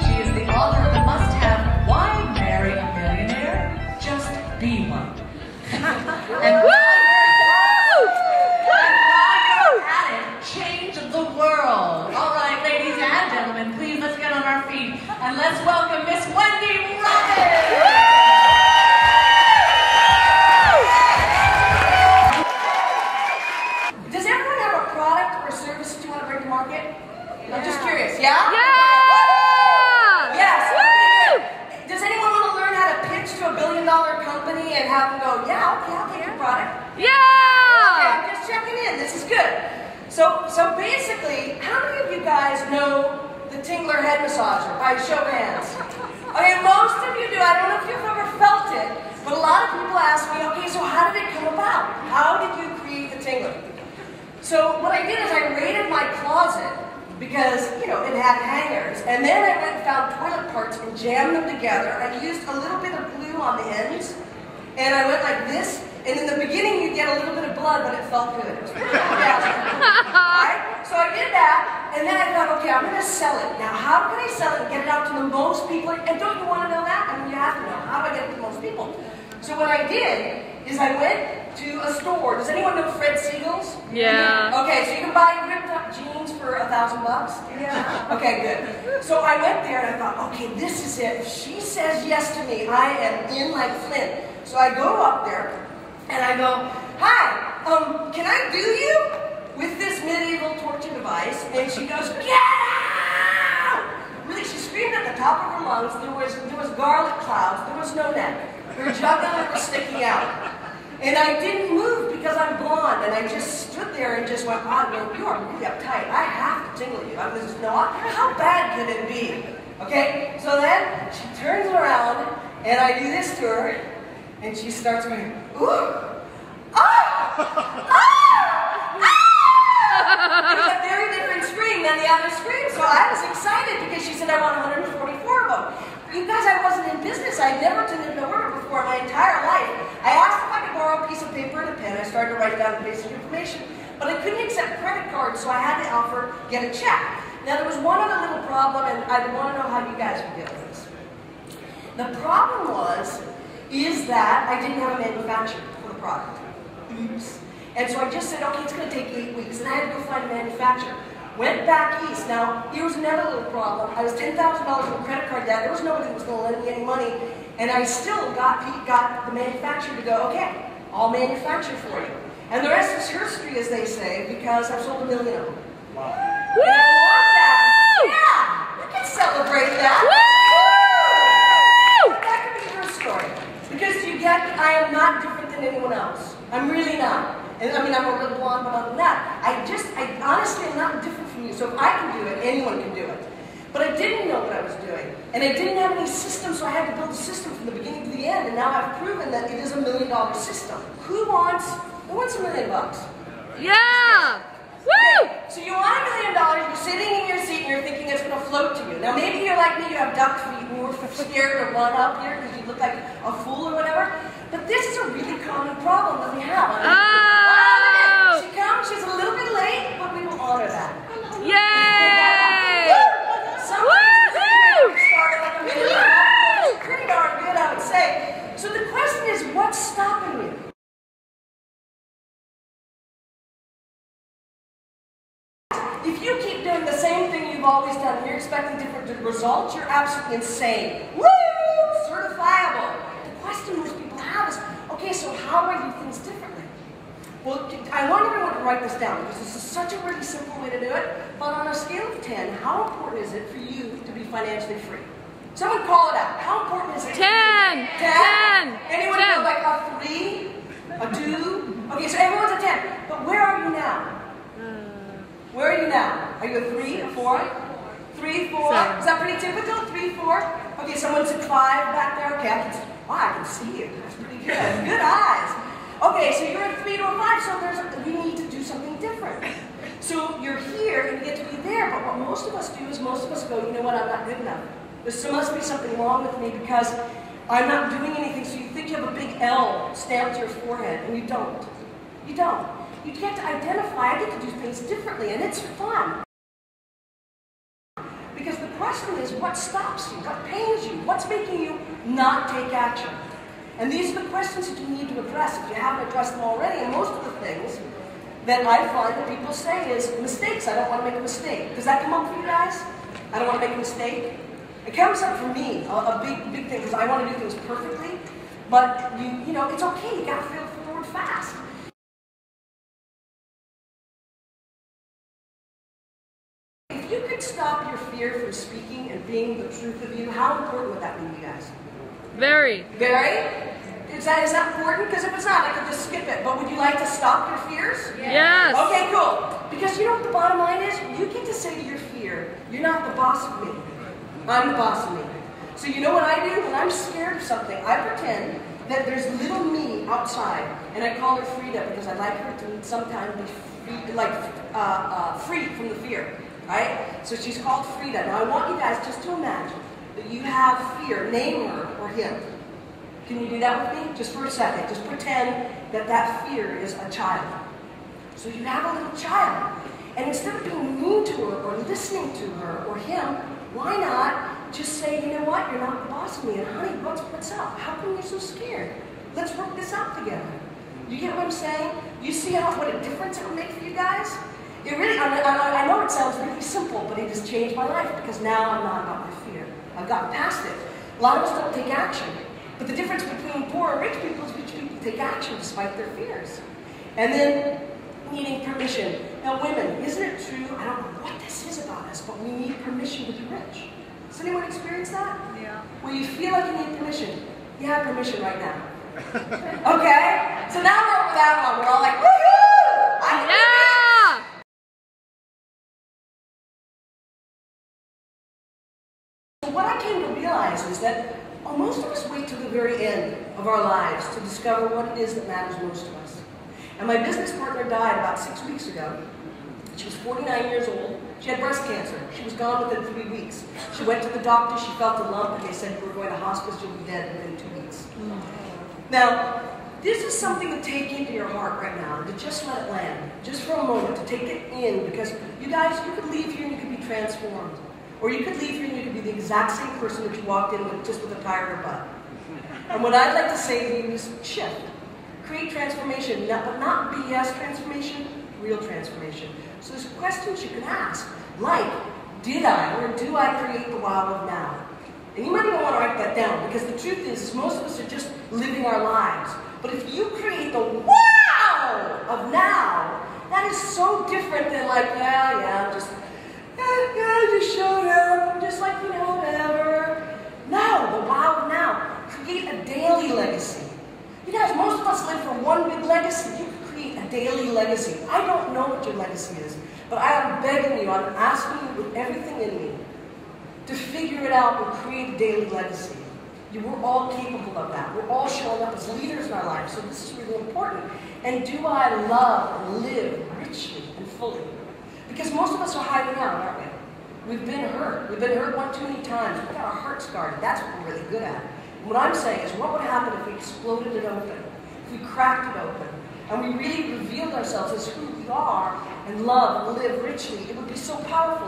She is the author of the must-have Why Marry a Millionaire? Just Be One. And change the world. All right, ladies and gentlemen, please let's get on our feet and let's welcome Miss Wendy Robbins. Does everyone have a product or a service that you want to bring to market? Yeah. I'm just curious. Yeah? Yeah! Yes. Okay. Does anyone want to learn how to pitch to a billion-dollar company and have them go, yeah, okay, I'll take your product? Yeah! Okay, I'm just checking in. This is good. So basically, how many of you guys know the Tingler head massager? By show of hands. Okay, most of you do. I don't know if you've ever felt it, but a lot of people ask me, okay, so how did it come about? How did you create the Tingler? So what I did is I raided my closet because, you know, it had hangers, and then I went and found toilet parts and jammed them together. I used a little bit of glue on the ends, and I went like this. And in the beginning, you'd get a little bit of blood, but it felt good. It was pretty fantastic. Right? So I did that, and then I thought, okay, I'm going to sell it. Now, how can I sell it and get it out to the most people? And don't you want to know that? I mean, you have to know. How do I get it to the most people? So what I did is I went to a store. Does anyone know Fred Siegel's? Yeah. Okay, so you can buy ripped up jeans for $1,000? Yeah. Okay, good. So I went there and I thought, okay, this is it. If she says yes to me, I am in like Flint. So I go up there. And I go, hi, can I do you with this medieval torture device? And she goes, get out! Really, she screamed at the top of her lungs. There was garlic clouds. There was no neck. Her jugular was sticking out. And I didn't move because I'm blonde. And I just stood there and just went, oh, no, you are really uptight. I have to tingle you. I was just, no, how bad can it be? Okay, so then she turns around and I do this to her. And she starts going, ooh, ah, ah, ah! It was a very different scream than the other scream, so I was excited because she said I want 144 of them. You guys, I wasn't in business. I'd never done an order before in my entire life. I asked if I could borrow a piece of paper and a pen. I started to write down the basic information, but I couldn't accept credit cards, so I had to offer get a check. Now, there was one other little problem, and I want to know how you guys would deal with this. The problem is that I didn't have a manufacturer for the product. Oops. And so I just said, okay, it's going to take 8 weeks, and I had to go find a manufacturer. Went back east. Now, here was another little problem. I was $10,000 in credit card debt. There was nobody that was going to lend me any money, and I still got the manufacturer to go, okay, I'll manufacture for you. And the rest is history, as they say, because I've sold 1 million of them. Wow. And I want that. Yeah, we can celebrate that. Because you get, I am not different than anyone else. I'm really not. And I mean, I'm a little blonde, but other than that, I honestly am not different from you. So if I can do it, anyone can do it. But I didn't know what I was doing. And I didn't have any system, so I had to build a system from the beginning to the end. And now I've proven that it is $1 million system. Who wants $1 million? Yeah! Woo! Okay, so you want $1 million, you're sitting in your seat and you're thinking it's going to float to you. Now maybe you're like me, you have duck feet and you were scared to run up here because you look like a fool or whatever. But this is a really common problem that we have. I mean, she comes, she's a little bit late, but we will honor that. Yay! Somebody's started like a minute ago. It's pretty darn good, I would say. So the question is, what's stopping you? If you keep doing the same thing you've always done and you're expecting different results, you're absolutely insane. Woo! Certifiable. The question most people have is, okay, so how do I do things differently? Well, I want everyone to write this down because this is such a really simple way to do it. But on a scale of 10, how important is it for you to be financially free? Someone call it out. How important is it? 10! 10! Anyone feel like a 3? A 2? Okay, so everyone's a 10. But where are you now? Where are you now? Are you a 3, a 4? 3, 4? Is that pretty typical? 3, 4? Okay, someone's at 5 back there. Okay, I can see you. That's pretty good. Good eyes. Okay, so you're at 3 to a 5, so we need to do something different. So you're here and you get to be there, but what most of us do is most of us go, you know what, I'm not good enough. There must be something wrong with me because I'm not doing anything. So you think you have a big L stamped to your forehead, and you don't. You don't. you get to identify, I get to do things differently, and it's fun. Because the question is, what stops you? What pains you? What's making you not take action? And these are the questions that you need to address if you haven't addressed them already. And most of the things that I find that people say is mistakes. I don't want to make a mistake. Does that come up for you guys? I don't want to make a mistake. It comes up for me, a big thing, because I want to do things perfectly. But you know, it's okay. You got to feel forward fast. If you could stop your fear from speaking and being the truth of you, how important would that be to you guys? Very. Very? Is that important? Because if it's not, I could just skip it. But would you like to stop your fears? Yes. Okay, cool. Because you know what the bottom line is? You get to say to your fear, you're not the boss of me. I'm the boss of me. So you know what I do? When I'm scared of something, I pretend that there's little me outside. And I call her Frida because I like her to sometimes be free from the fear. Right? So she's called Frida. Now I want you guys just to imagine that you have fear. Name her or him. Can you do that with me? Just for a second. Just pretend that that fear is a child. So you have a little child. And instead of being mean to her or listening to her or him, why not just say, you know what, you're not the boss of me. And honey, what's up? How come you're so scared? Let's work this out together. You get what I'm saying? You see what a difference it would make for you guys? It really, I know it sounds really simple, but it has changed my life because now I'm not about my fear. I've gotten past it. A lot of us don't take action. But the difference between poor and rich people is rich people take action despite their fears. And then needing permission. Now women, isn't it true, I don't know what this is about us, but we need permission to be rich. Does anyone experience that? Yeah. Where you feel like you need permission. You have permission right now. Okay? So now we're over that one. We're all like, woohoo! I can do this! What I came to realize is that most of us wait till the very end of our lives to discover what it is that matters most to us. And my business partner died about 6 weeks ago. She was 49 years old. She had breast cancer. She was gone within 3 weeks. She went to the doctor. She felt a lump, and they said, we're going to hospice. You'll be dead within 2 weeks. Now, this is something to take into your heart right now, to just let it land, just for a moment, to take it in, because you guys, you could leave here and you could be transformed. Or you could leave here and you could be the exact same person that you walked in with, just with a tired butt. And what I'd like to say to you is shift. Create transformation, but not BS transformation, real transformation. So there's questions you can ask, like, did I or do I create the wow of now? And you might even want to write that down, because the truth is most of us are just living our lives. But if you create the wow of now, that is so different than like, yeah, just I just showed up, I'm just like, you know, whatever. No, the wow of now. Create a daily legacy. You guys, most of us live for one big legacy. You can create a daily legacy. I don't know what your legacy is, but I am begging you, I'm asking you with everything in me to figure it out and create a daily legacy. We're all capable of that. We're all showing up as leaders in our lives, so this is really important. And do I love and live richly and fully? Because most of us are hiding out, aren't we? We've been hurt. We've been hurt one too many times. We've got our heart scarred. That's what we're really good at. And what I'm saying is, what would happen if we exploded it open? If we cracked it open? And we really revealed ourselves as who we are and love and live richly? It would be so powerful.